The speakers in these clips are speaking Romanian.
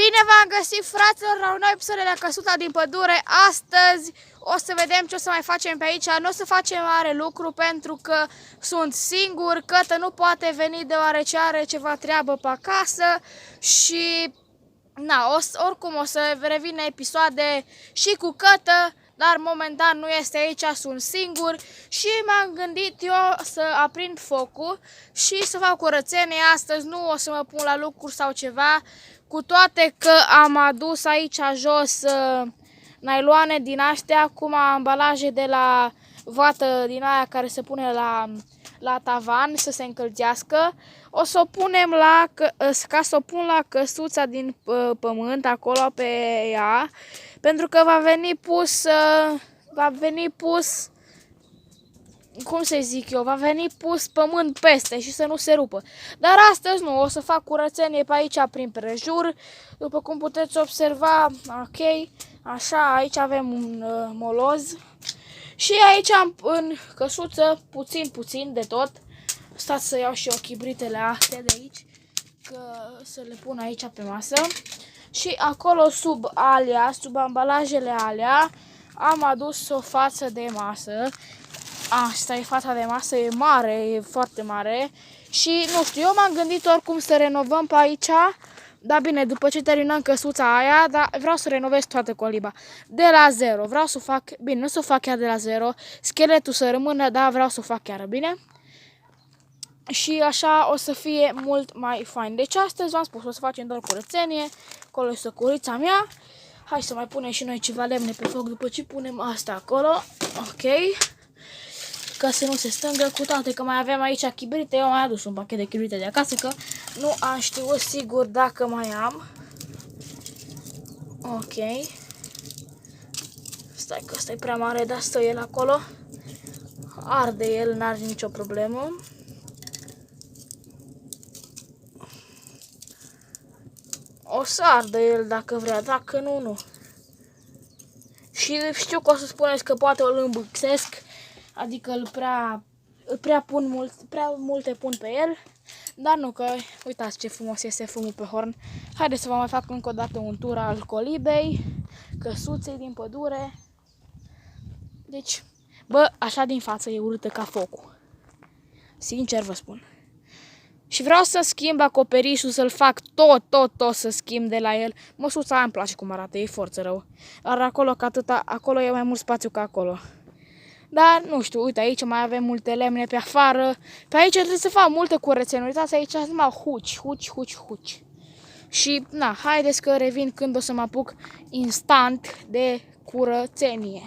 Bine v-am găsit, fraților, la un nou episod de la Căsuța din Pădure. Astăzi o să vedem ce o să mai facem pe aici. Nu o să facem mare lucru pentru că sunt singur. Cătă nu poate veni deoarece are ceva treabă pe acasă. Și oricum o să revină episoade și cu Cătă, dar momentan nu este aici, sunt singur. Și m-am gândit eu să aprind focul și să fac curățenie astăzi. Nu o să mă pun la lucruri sau ceva. Cu toate că am adus aici jos nailoane din astea, cum ambalaje de la vată din aia care se pune la tavan să se încălzească. O să o punem ca să o pun la căsuța din pământ, acolo pe ea, pentru că va veni pus, cum să zic eu, va veni pus pământ peste și să nu se rupă. Dar astăzi nu, o să fac curățenie pe aici prin prejur, după cum puteți observa, ok, așa, aici avem un moloz și aici am în căsuță puțin de tot. Stați să iau și eu chibritele astea de aici, că să le pun aici pe masă. Și acolo sub ambalajele alea, am adus o față de masă. Asta e fața de masă, e mare, e foarte mare. Și nu știu, eu m-am gândit oricum să renovăm pe aici. Dar bine, după ce terminăm căsuța aia, dar vreau să renovez toată coliba. De la zero, vreau să fac, bine, nu să o fac chiar de la zero, scheletul să rămână, dar vreau să o fac chiar bine. Și așa o să fie mult mai fain. Deci astăzi v-am spus, o să facem doar curățenie, acolo este curița mea. Hai să mai punem și noi ceva lemne pe foc după ce punem asta acolo, ok. Ca să nu se stângă, cu toate că mai avem aici chibrite. Eu am mai adus un pachet de chibrite de acasă, că nu am știut sigur dacă mai am. Ok. Stai că ăsta e prea mare, dar stă el acolo. Arde el, n-are nicio problemă. O să ardă el dacă vrea, dacă nu, nu. Și știu că o să spuneți că poate îl îmbâxesc, adică prea multe pun pe el, dar nu, că uitați ce frumos este fumul pe horn. Haideți să vă mai fac încă o dată un tur al colibei, căsuței din pădure. Deci, bă, așa din față e urâtă ca focul. Sincer vă spun. Și vreau să schimb acoperișul, să-l fac tot să schimb de la el. Măsuța aia îmi place cum arată, e forță rău. Dar acolo e mai mult spațiu ca acolo. Dar nu știu, uite, aici mai avem multe lemne pe afară. Pe aici trebuie să fac multe curățenie. Uitați, aici sunt numai huci. Și, na, haideți că revin când o să mă apuc instant de curățenie.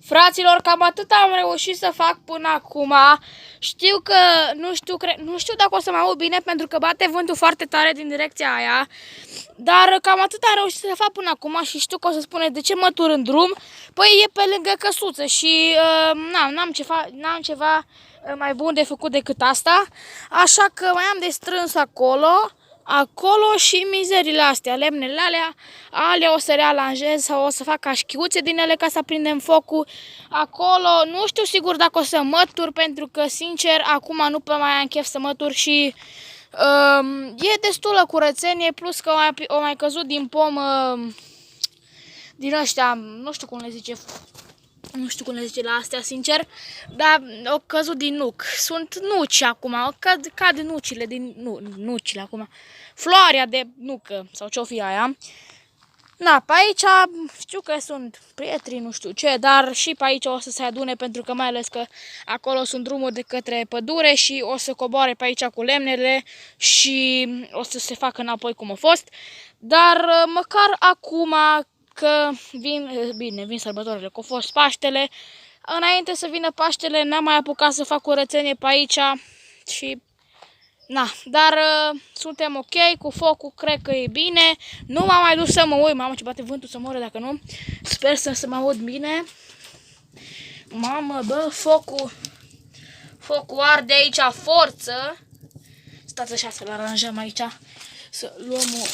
Fraților, cam atât am reușit să fac până acum. Știu că, nu știu dacă o să mă aud bine pentru că bate vântul foarte tare din direcția aia. Dar cam atât am reușit să fac până acum și știu că o să spuneți de ce mă tur în drum. Păi e pe lângă căsuță și n-am ceva mai bun de făcut decât asta. Așa că mai am de strâns acolo și mizerile astea, lemnele alea o să le aranjez sau o să fac cașchiuțe din ele ca să aprindem focul. Acolo nu știu sigur dacă o să mătur pentru că sincer acum nu prea mai am chef să mătur și e destulă curățenie, plus că o mai căzut din pom din ăștia, nu știu cum le zice la astea, sincer, dar au căzut din nuc. Sunt nuci acum, cad nucile din nucile acum. Floarea de nucă sau ce-o fi aia. Na, pe aici știu că sunt prieteni, nu știu ce, dar și pe aici o să se adune pentru că mai ales că acolo sunt drumuri de către pădure și o să coboare pe aici cu lemnele și o să se facă înapoi cum a fost. Dar măcar acum că vin sărbătorile, că a fost Paștele, înainte să vină Paștele n-am mai apucat să fac curățenie pe aici și na, dar suntem ok cu focul, cred că e bine. Nu m-am mai dus să mă uit, mamă ce bate vântul să moră dacă nu. Sper să mă aud bine. Mamă, bă, focul arde aici forță. Stați așa să-l aranjăm aici, să luăm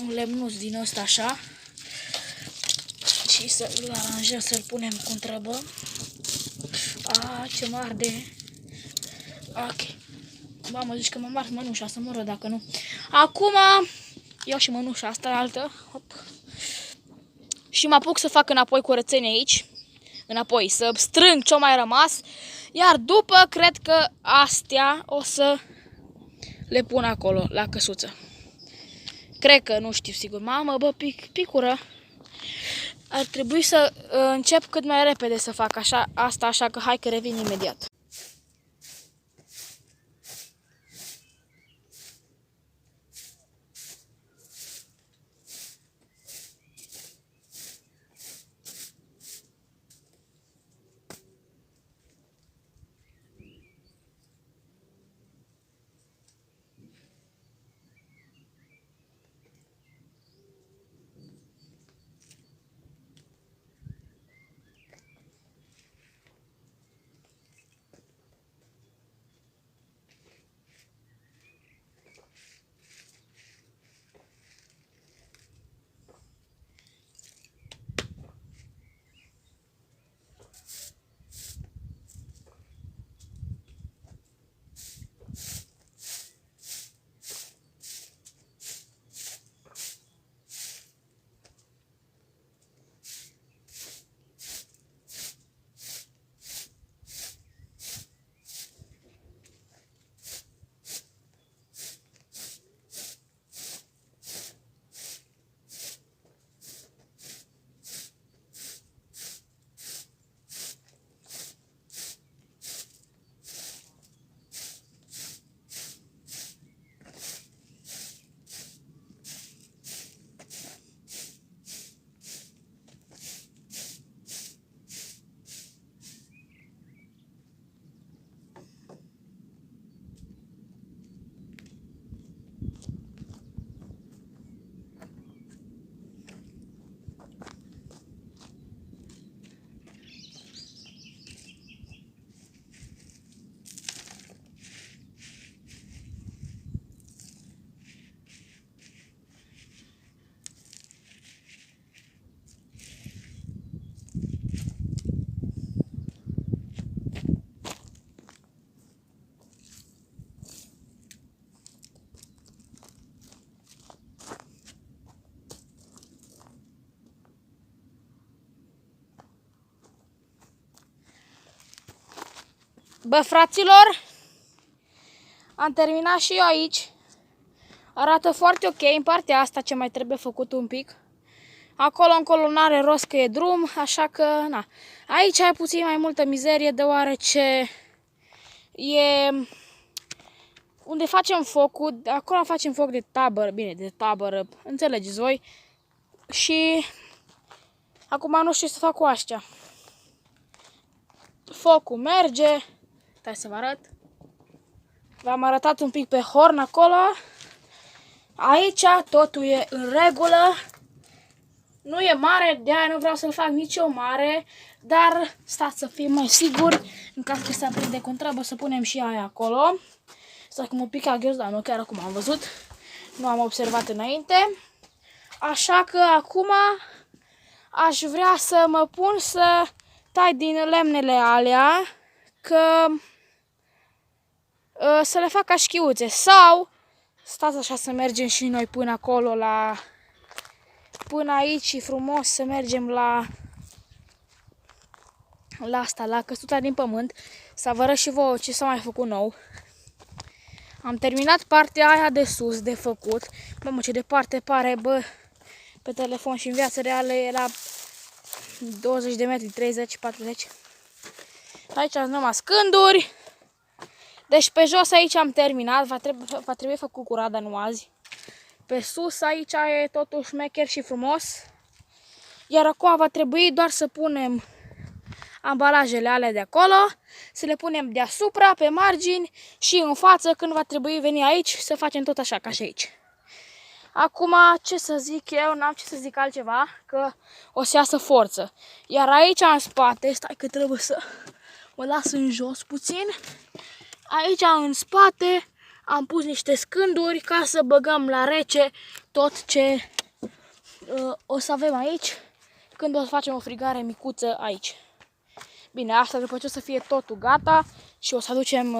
un lemnuț din ăsta așa și să-l aranjăm, să-l punem cum trebuie. Ce mă arde. Ok. Mamă, zici că mă mart mănușa să moră dacă nu. Acum iau și mănușa asta altă. Hop. Și mă apuc să fac înapoi curățenie aici. Înapoi, să strâng ce-o mai rămas. Iar după, cred că astea o să le pun acolo, la căsuță. Cred că, nu știu sigur. Mamă, bă, picură. Ar trebui să încep cât mai repede să fac asta, așa că hai că revin imediat. Bă, fraților, am terminat și eu aici. Arată foarte ok în partea asta, ce mai trebuie făcut un pic. Acolo încolo n-are rost că e drum, așa că, na. Aici ai puțin mai multă mizerie, deoarece e unde facem focul, acolo facem foc de tabără, bine, de tabără, înțelegeți voi. Și acum nu știu ce să fac cu astea. focul merge. Stai să vă arăt. V-am arătat un pic pe horn acolo. Aici totul e în regulă. Nu e mare, de-aia nu vreau să-l fac nici eu mare, dar stați să fim mai siguri. În caz că se aprinde cum trebuie, să punem și aia acolo. Stai că mă pica ghiozdanul, chiar acum am văzut. Nu am observat înainte. Așa că acum aș vrea să mă pun să tai din lemnele alea, că să le fac ca șchiuțe. Sau, stați așa să mergem și noi până acolo, până aici și frumos să mergem la asta, la căsuța din pământ. Să vă arăt și vouă ce s-a mai făcut nou. Am terminat partea aia de sus de făcut. Mamă, ce departe pare, bă, pe telefon și în viața reală era 20 de metri, 30, 40. Aici am numai scânduri. Deci pe jos aici am terminat, va trebui făcut curat, dar nu azi. Pe sus aici e totul șmecher și frumos. Iar acum va trebui doar să punem ambalajele alea de acolo, să le punem deasupra, pe margini și în față, când va trebui veni aici, să facem tot așa, ca și aici. Acum, ce să zic eu, n-am ce să zic altceva, că o să iasă forță. Iar aici în spate, stai că trebuie să mă las în jos puțin, aici în spate am pus niște scânduri ca să băgăm la rece tot ce o să avem aici, când o să facem o frigare micuță aici. Bine, asta după ce o să fie totul gata și o să aducem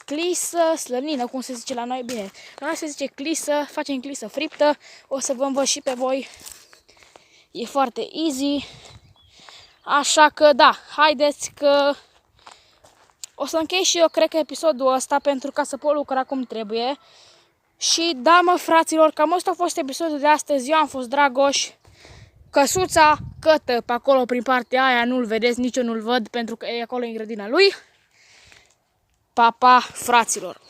clisă, slănină, cum se zice la noi, bine, la noi se zice clisă, facem clisă friptă, o să vă învăț și pe voi, e foarte easy, așa că da, haideți că o să închei și eu, cred că episodul ăsta, pentru ca să pot lucra cum trebuie. Și da, mă, fraților, cam ăsta a fost episodul de astăzi, eu am fost Dragoș. Căsuța, Cătă, pe acolo prin partea aia, nu-l vedeți, nici eu nu-l văd, pentru că e acolo în grădina lui. Pa, pa, fraților!